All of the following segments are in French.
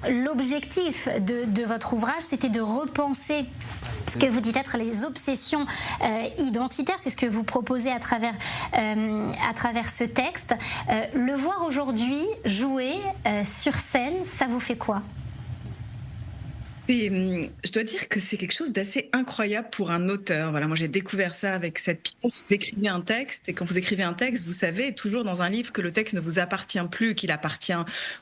l'objectif de votre ouvrage, c'était de repenser ce que vous dites être les obsessions identitaires, c'est ce que vous proposez à travers ce texte. Le voir aujourd'hui jouer sur scène, ça vous fait quoi ? Je dois dire que c'est quelque chose d'assez incroyable pour un auteur. Voilà, moi j'ai découvert ça avec cette pièce. Vous écrivez un texte, et quand vous écrivez un texte, vous savez toujours dans un livre que le texte ne vous appartient plus, qu'il appartient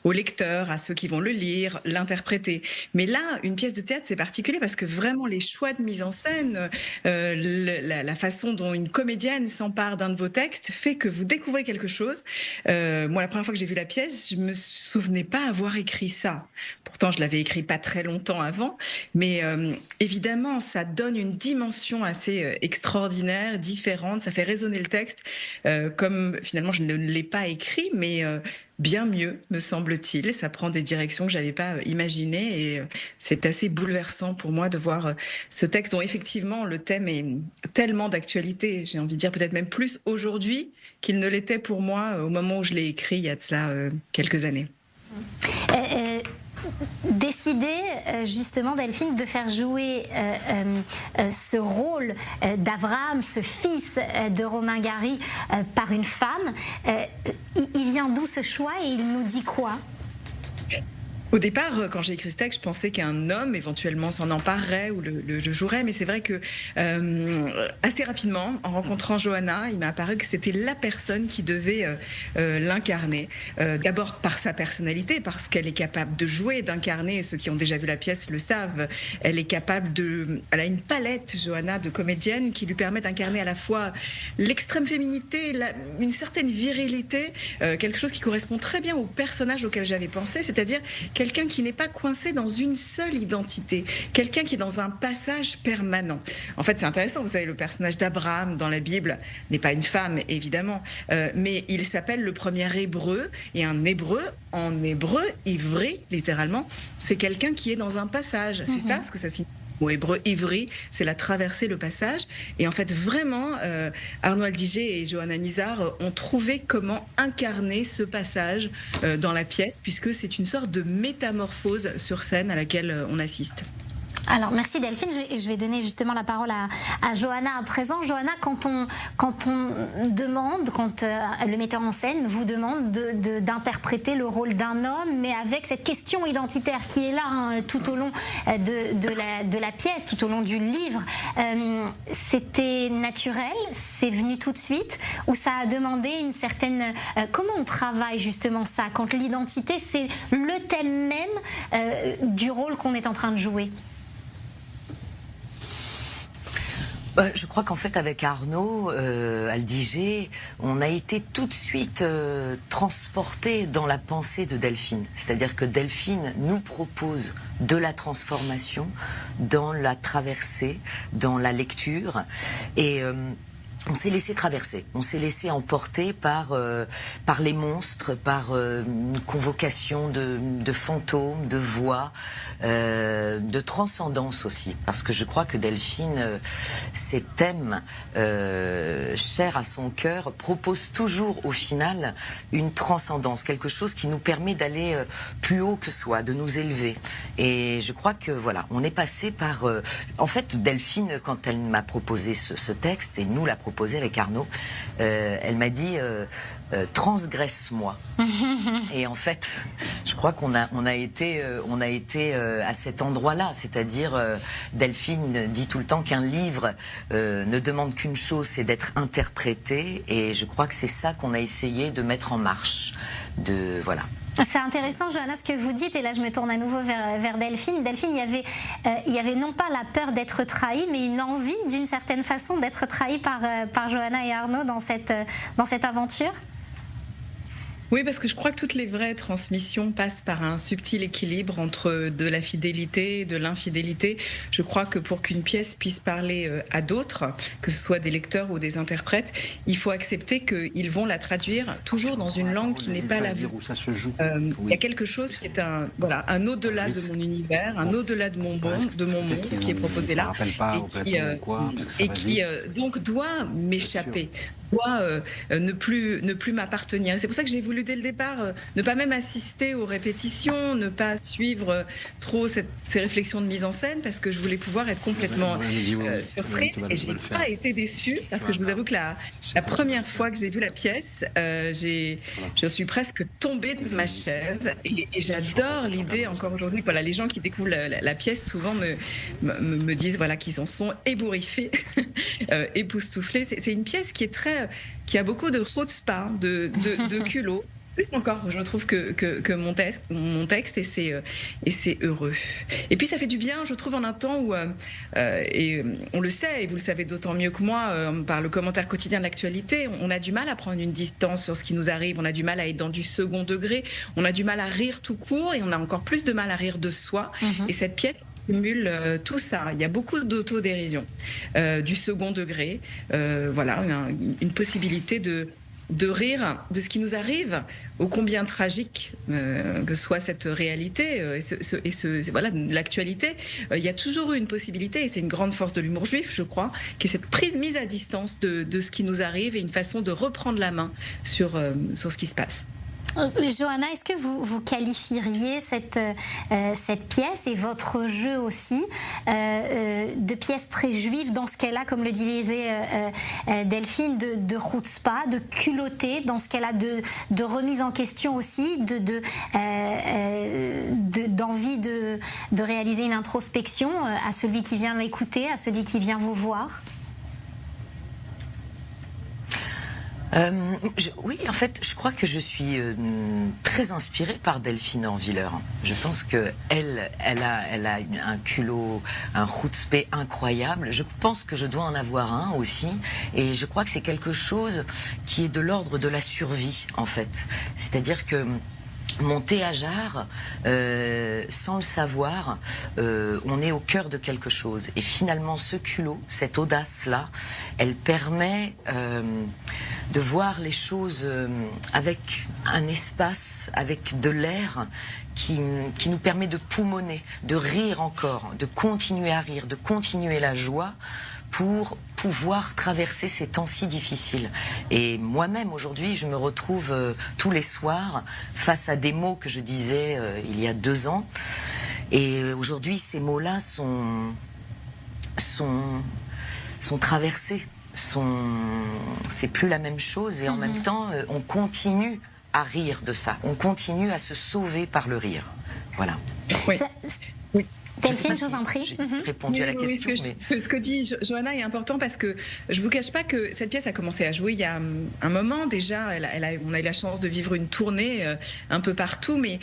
au lecteur, à ceux qui vont le lire, l'interpréter. Mais là, une pièce de théâtre, c'est particulier parce que vraiment les choix de mise en scène, la façon dont une comédienne s'empare d'un de vos textes fait que vous découvrez quelque chose. Moi, la première fois que j'ai vu la pièce, je me souvenais pas avoir écrit ça. Pourtant, je l'avais écrit pas très longtemps avant. Mais évidemment, ça donne une dimension assez extraordinaire, différente. Ça fait résonner le texte, comme finalement je ne l'ai pas écrit, mais bien mieux, me semble-t-il. Ça prend des directions que je n'avais pas imaginées et c'est assez bouleversant pour moi de voir ce texte dont effectivement le thème est tellement d'actualité. J'ai envie de dire peut-être même plus aujourd'hui qu'il ne l'était pour moi au moment où je l'ai écrit il y a de cela quelques années. Décider justement, Delphine, de faire jouer ce rôle d'Abraham, ce fils de Romain Gary, par une femme, il vient d'où ce choix et il nous dit quoi ? Au départ, quand j'ai écrit ce texte, je pensais qu'un homme éventuellement s'en emparerait ou le jouerait, mais c'est vrai que assez rapidement, en rencontrant Johanna, il m'a apparu que c'était la personne qui devait l'incarner. D'abord par sa personnalité, parce qu'elle est capable de jouer, d'incarner. Ceux qui ont déjà vu la pièce le savent. Elle a une palette, Johanna, de comédienne qui lui permet d'incarner à la fois l'extrême féminité, une certaine virilité, quelque chose qui correspond très bien au personnage auquel j'avais pensé, c'est-à-dire quelqu'un qui n'est pas coincé dans une seule identité, quelqu'un qui est dans un passage permanent. En fait, c'est intéressant, vous savez, le personnage d'Abraham dans la Bible n'est pas une femme, évidemment, mais il s'appelle le premier hébreu, et un hébreu, en hébreu, ivri, littéralement, c'est quelqu'un qui est dans un passage. C'est ça ce que ça signifie. Au hébreu, ivri, c'est la traversée, le passage. Et en fait, vraiment, Arnaud Aldiger et Johanna Nizar ont trouvé comment incarner ce passage dans la pièce, puisque c'est une sorte de métamorphose sur scène à laquelle on assiste. Alors, merci Delphine. Je vais donner justement la parole à Johanna à présent. Johanna, quand on demande, quand le metteur en scène vous demande d'interpréter le rôle d'un homme, mais avec cette question identitaire qui est là tout au long de la pièce, tout au long du livre, c'était naturel, c'est venu tout de suite, ou ça a demandé une certaine... comment on travaille justement ça, quand l'identité, c'est le thème même du rôle qu'on est en train de jouer ? Je crois qu'en fait avec Arnaud Aldiger, on a été tout de suite transporté dans la pensée de Delphine. C'est-à-dire que Delphine nous propose de la transformation dans la traversée, dans la lecture, et on s'est laissé traverser, on s'est laissé emporter par les monstres, par une convocation de fantômes, de voix, de transcendance aussi. Parce que je crois que Delphine, ces thèmes chers à son cœur, propose toujours au final une transcendance, quelque chose qui nous permet d'aller plus haut que soi, de nous élever. Et je crois que voilà, on est passé par... En fait, Delphine, quand elle m'a proposé ce texte, et nous l'a proposé avec Arnaud, elle m'a dit transgresse-moi. Et en fait, je crois qu'on a été à cet endroit-là, c'est-à-dire Delphine dit tout le temps qu'un livre ne demande qu'une chose, c'est d'être interprété, et je crois que c'est ça qu'on a essayé de mettre en marche. Voilà. C'est intéressant, Johanna, ce que vous dites, et là je me tourne à nouveau vers Delphine. Delphine, il y avait non pas la peur d'être trahi, mais une envie, d'une certaine façon, d'être trahi par Johanna et Arnaud dans cette aventure. Oui, parce que je crois que toutes les vraies transmissions passent par un subtil équilibre entre de la fidélité et de l'infidélité. Je crois que pour qu'une pièce puisse parler à d'autres, que ce soit des lecteurs ou des interprètes, il faut accepter qu'ils vont la traduire toujours dans une langue qui n'est pas la vôtre. Il y a quelque chose qui est un au-delà de mon univers, un au-delà de mon monde qui est proposé là, et qui donc doit m'échapper. doit ne plus m'appartenir. C'est pour ça que j'ai voulu dès le départ ne pas même assister aux répétitions, ne pas suivre trop ces réflexions de mise en scène, parce que je voulais pouvoir être complètement surprise. Et je n'ai pas été déçue, parce que je vous avoue que la première fois que j'ai vu la pièce, je suis presque tombée de ma chaise. Et j'adore l'idée, encore aujourd'hui, voilà, les gens qui découvrent la pièce souvent me disent voilà, qu'ils en sont ébouriffés, époustouflés. C'est une pièce qui a beaucoup de chutzpah, de culot. Plus encore, je trouve que mon texte, et c'est heureux. Et puis ça fait du bien, je trouve, en un temps où, et on le sait, et vous le savez d'autant mieux que moi, par le commentaire quotidien de l'actualité, on a du mal à prendre une distance sur ce qui nous arrive, on a du mal à être dans du second degré, on a du mal à rire tout court, et on a encore plus de mal à rire de soi. Et cette pièce cumule tout ça. Il y a beaucoup d'autodérision, du second degré, voilà, une possibilité de rire de ce qui nous arrive, ô combien tragique que soit cette réalité voilà, l'actualité. Il y a toujours eu une possibilité, et c'est une grande force de l'humour juif, je crois, qui est cette mise à distance de ce qui nous arrive, et une façon de reprendre la main sur ce qui se passe. Johanna, est-ce que vous qualifieriez cette pièce et votre jeu aussi de pièce très juive dans ce qu'elle a, comme le disait Delphine, de chutzpah, de culotté, dans ce qu'elle a de remise en question aussi, d'envie de réaliser une introspection à celui qui vient l'écouter, à celui qui vient vous voir? Oui, en fait, je crois que je suis très inspirée par Delphine Orviller. Je pense que elle a un culot, un chutzpah incroyable. Je pense que je dois en avoir un aussi, et je crois que c'est quelque chose qui est de l'ordre de la survie, en fait. C'est-à-dire que monter à jarre, sans le savoir, on est au cœur de quelque chose. Et finalement, ce culot, cette audace-là, elle permet de voir les choses avec un espace, avec de l'air qui nous permet de poumonner, de rire encore, de continuer à rire, de continuer la joie, pour pouvoir traverser ces temps si difficiles. Et moi-même, aujourd'hui, je me retrouve tous les soirs face à des mots que je disais il y a 2 ans. Et aujourd'hui, ces mots-là sont traversés. C'est plus la même chose. Et en même temps, on continue à rire de ça. On continue à se sauver par le rire. Voilà. Oui. Oui. Delphine, je vous en prie. J'ai répondu à la question. Ce que dit Johanna est important, parce que je ne vous cache pas que cette pièce a commencé à jouer il y a un moment déjà. On a eu la chance de vivre une tournée un peu partout, mais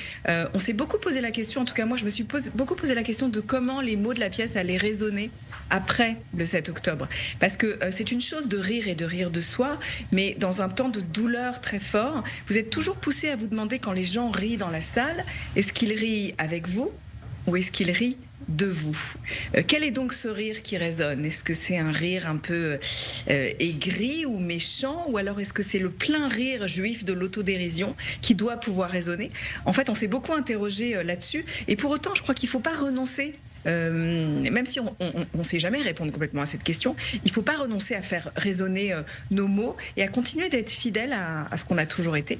on s'est beaucoup posé la question, en tout cas moi je me suis beaucoup posé la question de comment les mots de la pièce allaient résonner après le 7 octobre. Parce que c'est une chose de rire et de rire de soi, mais dans un temps de douleur très fort, vous êtes toujours poussé à vous demander, quand les gens rient dans la salle, est-ce qu'ils rient avec vous ou est-ce qu'ils rient de vous? Quel est donc ce rire qui résonne? Est-ce que c'est un rire un peu aigri ou méchant, ou alors est-ce que c'est le plein rire juif de l'autodérision qui doit pouvoir résonner? En fait, on s'est beaucoup interrogé là-dessus, et pour autant, je crois qu'il ne faut pas renoncer. Même si on ne sait jamais répondre complètement à cette question, il ne faut pas renoncer à faire résonner nos mots et à continuer d'être fidèle à ce qu'on a toujours été.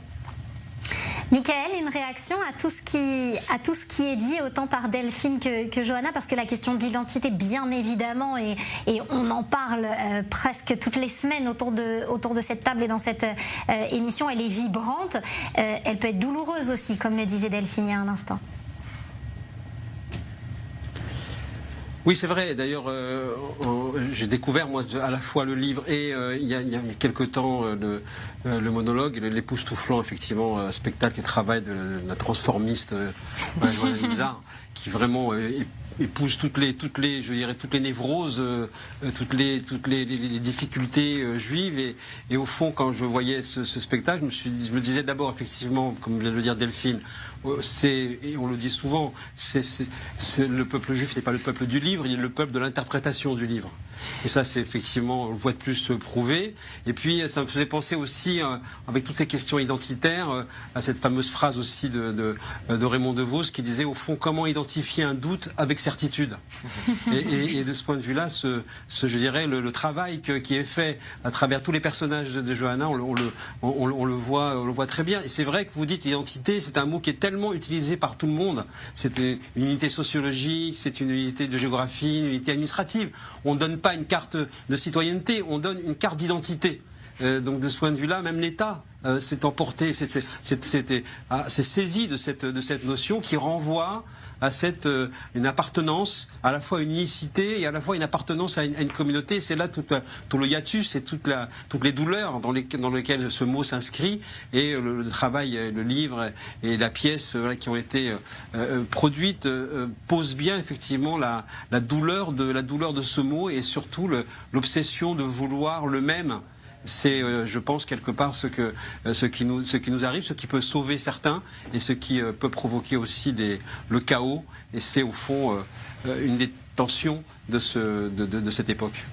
Michael, une réaction à tout ce qui est dit, autant par Delphine que Johanna, parce que la question de l'identité, bien évidemment, et on en parle presque toutes les semaines autour de cette table et dans cette émission, elle est vibrante, elle peut être douloureuse aussi, comme le disait Delphine il y a un instant. Oui, c'est vrai. D'ailleurs, j'ai découvert, moi, à la fois le livre et il y a quelque temps le monologue, l'époustouflant, effectivement, spectacle et travail de la transformiste Johanna Lizar, qui vraiment épouse toutes les névroses, toutes les difficultés juives, et au fond, quand je voyais ce spectacle, je me disais d'abord, effectivement, comme vient de le dire Delphine, et on le dit souvent, le peuple juif n'est pas le peuple du livre, il est le peuple de l'interprétation du livre. Et ça, c'est effectivement, on le voit de plus prouvé. Et puis, ça me faisait penser aussi, avec toutes ces questions identitaires, à cette fameuse phrase aussi de Raymond Devos, qui disait, au fond, comment identifier identifier un doute avec certitude. Et de ce point de vue-là, je dirais, le travail qui est fait à travers tous les personnages de Johanna, on le voit très bien. Et c'est vrai que vous dites l'identité, c'est un mot qui est tellement utilisé par tout le monde. C'est une unité sociologique, c'est une unité de géographie, une unité administrative. On ne donne pas une carte de citoyenneté, on donne une carte d'identité. Donc de ce point de vue-là, même l'État s'est emporté, s'est saisi de cette notion qui renvoie à une appartenance, à la fois une unicité et à la fois une appartenance à une communauté. C'est là tout le hiatus et toutes les douleurs dans lesquelles ce mot s'inscrit, et le travail, le livre et la pièce qui ont été produites posent bien effectivement la douleur de ce mot, et surtout l'obsession de vouloir le même. C'est, je pense, quelque part ce qui nous arrive, ce qui peut sauver certains et ce qui peut provoquer aussi le chaos. Et c'est au fond une des tensions de cette époque.